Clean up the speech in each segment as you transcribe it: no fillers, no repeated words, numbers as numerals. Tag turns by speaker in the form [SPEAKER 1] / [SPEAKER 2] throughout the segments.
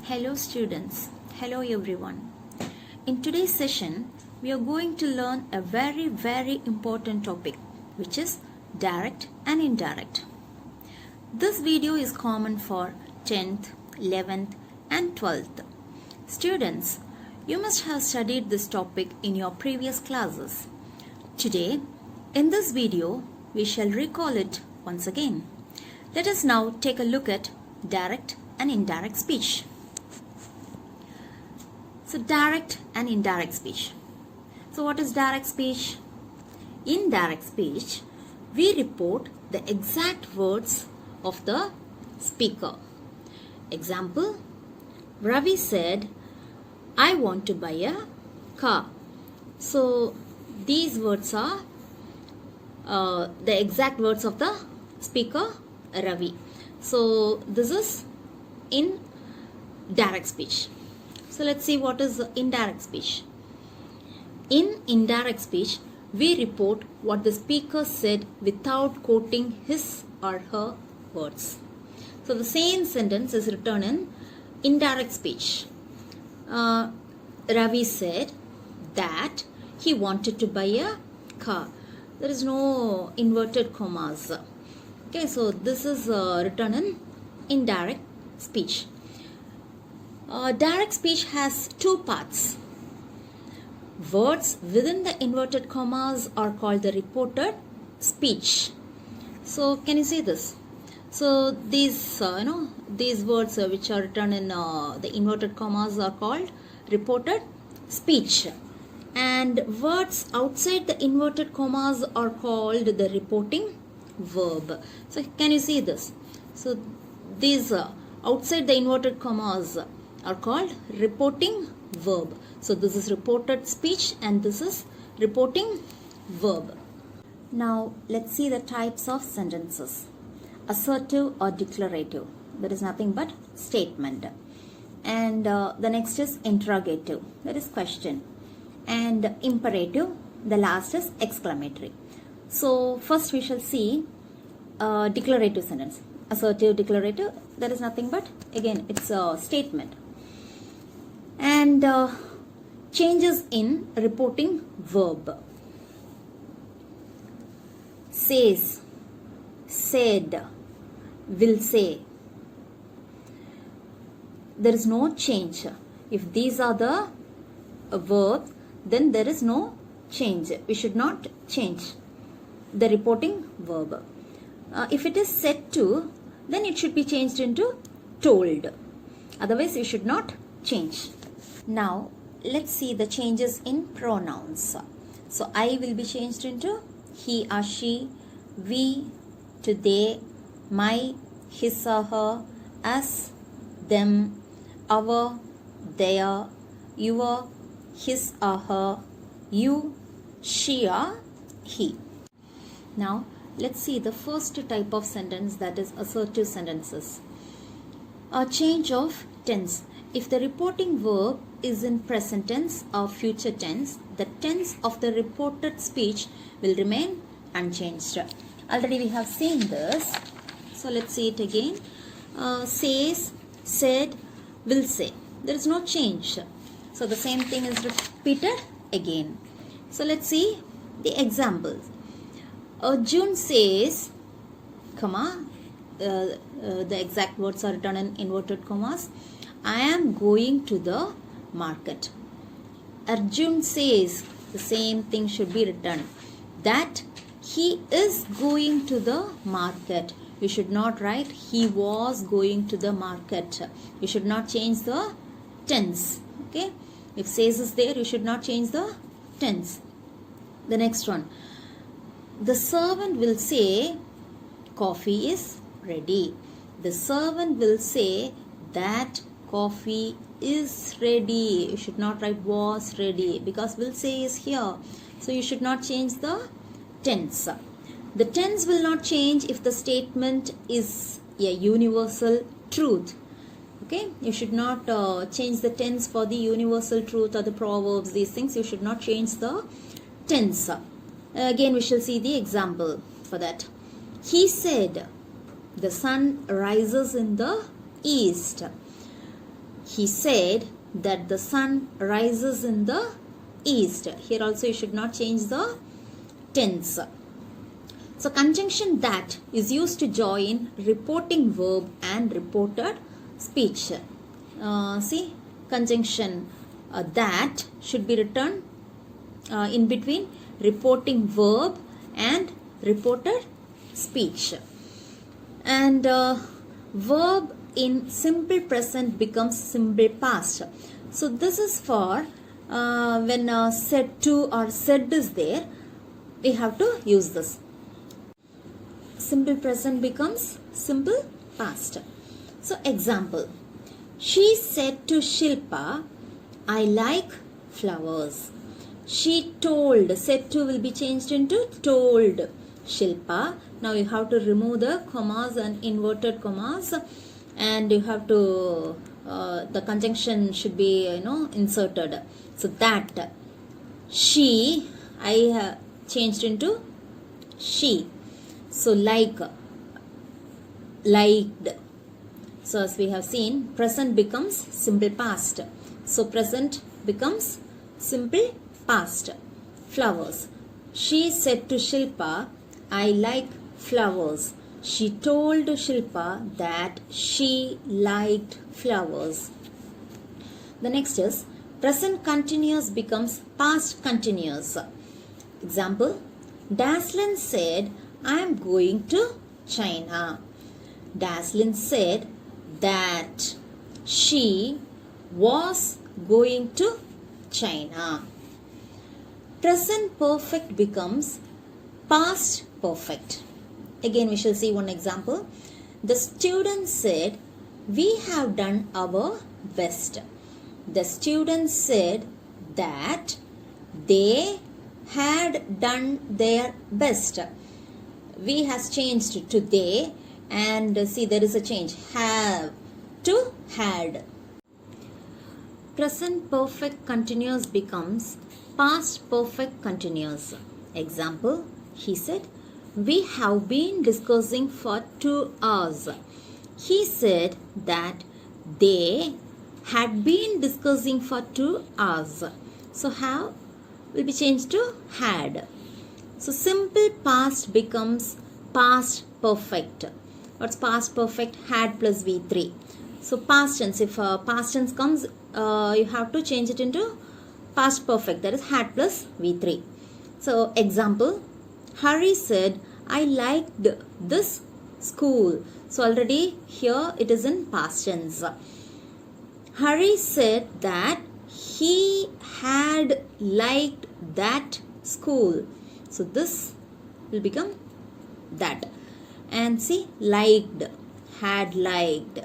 [SPEAKER 1] Hello students, hello everyone. In today's session, we are going to learn a very important topic, which is direct and indirect. This video is common for 10th, 11th and 12th. Students, you must have studied this topic in your previous classes. Today, in this video, we shall recall it once again. Let us now take a look at direct and indirect speech. So direct and indirect speech. So what is direct speech? In direct speech, we report the exact words of the speaker. Example, Ravi said, I want to buy a car. So these words are the exact words of the speaker, Ravi. So this is in direct speech. So let's see what is indirect speech. In indirect speech, we report what the speaker said without quoting his or her words. So the same sentence is written in indirect speech. Ravi said that he wanted to buy a car. There is no inverted commas. Okay, so this is written in indirect speech. Direct speech has two parts. Words within the inverted commas are called the reported speech. So can you see this? So these these words which are written in the inverted commas are called reported speech, and words outside the inverted commas are called the reporting verb. So can you see this? So these outside the inverted commas are called reporting verb. So this is reported speech and this is reporting verb. Now let's see the types of sentences. Assertive or declarative. That is nothing but statement. And the next is interrogative. That is question. And imperative. The last is exclamatory. So first we shall see declarative sentence. Assertive, declarative. That is nothing but, again, it's a statement. And changes in reporting verb. Says, said, will say. There is no change. If these are the verbs, then there is no change. We should not change the reporting verb. If it is said to, then it should be changed into told. Otherwise, you should not change. Now, let's see the changes in pronouns. So, I will be changed into he or she, we to they, my, his or her, us, them, our, their, your, his or her, you, she or he. Now, let's see the first type of sentence, that is assertive sentences. A change of tense. If the reporting verb is in present tense or future tense, the tense of the reported speech will remain unchanged. Already we have seen this. So let's see it again. Says, said, will say. There is no change. So the same thing is repeated again. So let's see the examples. June says, comma, the exact words are written in inverted commas. I am going to the market. Arjun says, the same thing should be written, that he is going to the market. You should not write he was going to the market. You should not change the tense. Okay. If says is there, you should not change the tense. The next one. The servant will say, coffee is ready. The servant will say that coffee is ready. You should not write was ready because will say is here. So you should not change the tense. The tense will not change if the statement is a universal truth. Okay, you should not change the tense for the universal truth or the proverbs, these things. You should not change the tense. Again, we shall see the example for that. He said, the sun rises in the east. he said that the sun rises in the east. Here also you should not change the tense. So conjunction that is used to join reporting verb and reported speech. See, conjunction that should be written in between reporting verb and reported speech. And verb in simple present becomes simple past. So this is for when said to or said is there, we have to use this. Simple present becomes simple past. So example, she said to Shilpa, I like flowers. She told, said to will be changed into told Shilpa. Now you have to remove the commas and inverted commas, and you have to the conjunction should be inserted. So that she, I have changed into she. So liked. So as we have seen, present becomes simple past. So present becomes simple past. Flowers. She said to Shilpa, I like flowers. She told Shilpa that she liked flowers. The next is present continuous becomes past continuous. Example, Daslin said, I am going to China. Daslin said that she was going to China. Present perfect becomes past perfect. Again, we shall see one example. The student said, we have done our best. The student said that they had done their best. We has changed to they, and see there is a change. Have to had. Present perfect continuous becomes past perfect continuous. Example, he said, we have been discussing for 2 hours. He said that they had been discussing for 2 hours. So have will be changed to had. So simple past becomes past perfect. What's past perfect? Had plus V3. So past tense, if past tense comes, you have to change it into past perfect, that is had plus V3. So example, Hari said, I liked this school. So already here it is in past tense. Hari said that he had liked that school. So this will become that. And see, liked, had liked.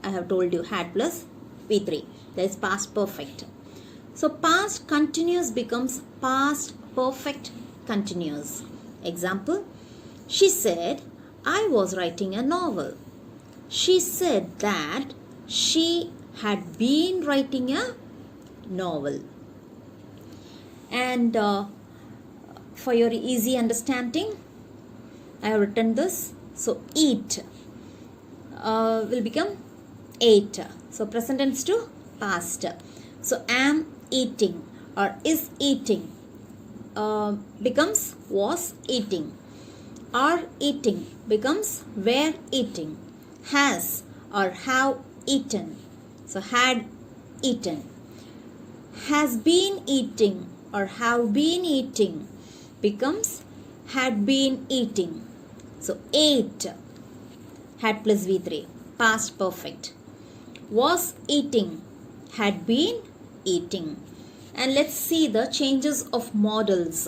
[SPEAKER 1] I have told you had plus V3. That is past perfect. So past continuous becomes past perfect continuous. Example, she said, I was writing a novel. She said that she had been writing a novel. And for your easy understanding, I have written this. So eat will become ate. So present tense to past. So am eating or is eating becomes was eating. Are eating becomes were eating. Has or have eaten. So had eaten. Has been eating or have been eating becomes had been eating. So ate, had plus V3, past perfect. Was eating, had been eating. And let's see the changes of modals.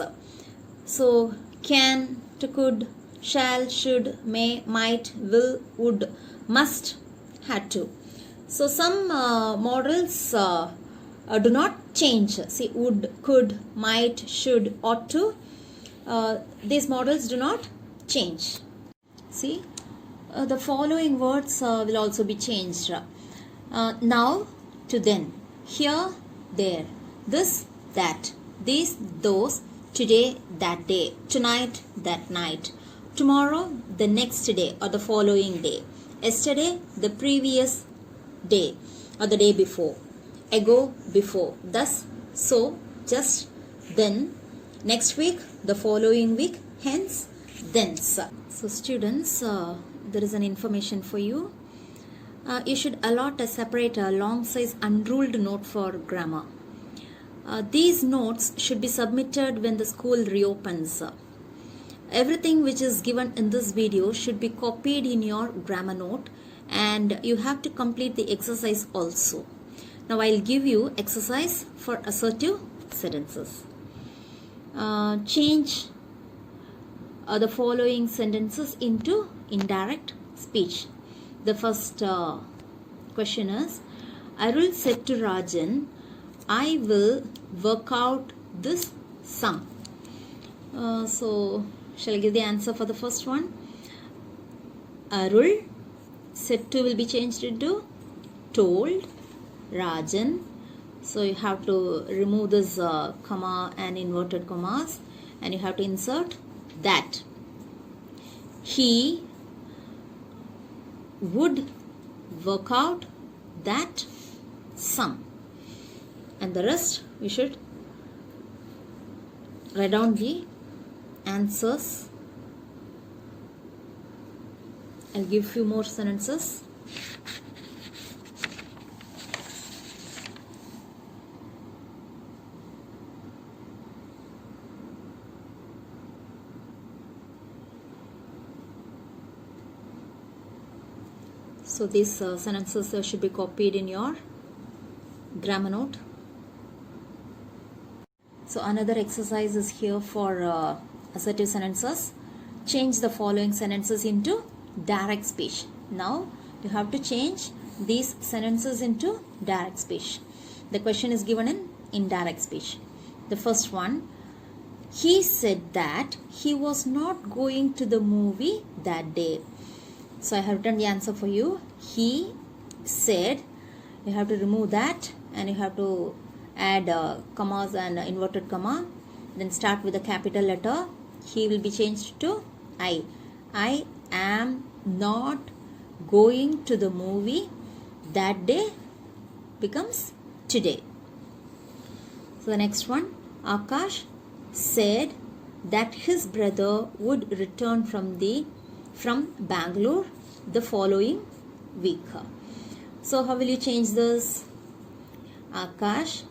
[SPEAKER 1] So can to could, shall, should, may, might, will, would, must, had to. So some modals do not change. See, would, could, might, should, ought to. These modals do not change. See, the following words will also be changed. Now to then, here, there, this, that, these, those, today, that day, tonight, that night, tomorrow, the next day or the following day, yesterday, the previous day, or the day before, ago, before, thus, so, just, then, next week, the following week, hence, thence. So students, there is an information for you. You should allot a separate long size unruled note for grammar. These notes should be submitted when the school reopens. Everything which is given in this video should be copied in your grammar note, and you have to complete the exercise also. Now I'll give you exercise for assertive sentences. Change the following sentences into indirect speech. The first question is, Arul said to Rajan, I will work out this sum. So shall I give the answer for the first one? Arul, said to will be changed into told Rajan. So you have to remove this comma and inverted commas, and you have to insert that. He would work out that sum. And the rest we should write down the answers. I'll give few more sentences. So these sentences should be copied in your grammar note. So another exercise is here for assertive sentences. Change the following sentences into direct speech. Now you have to change these sentences into direct speech. The question is given in indirect speech. The first one, he said that he was not going to the movie that day. So I have written the answer for you. He said, you have to remove that, and you have to add commas and inverted comma. Then start with a capital letter. He will be changed to I. I am not going to the movie that day becomes today. So the next one, Akash said that his brother would return from Bangalore the following week. So how will you change this? Akash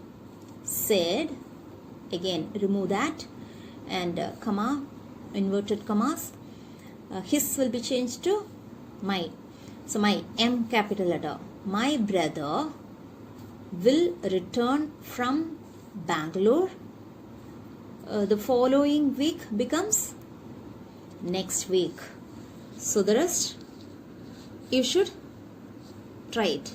[SPEAKER 1] said, again remove that, and comma, inverted commas. His will be changed to my. So my, M capital letter. My brother will return from Bangalore the following week becomes next week. So the rest you should try it.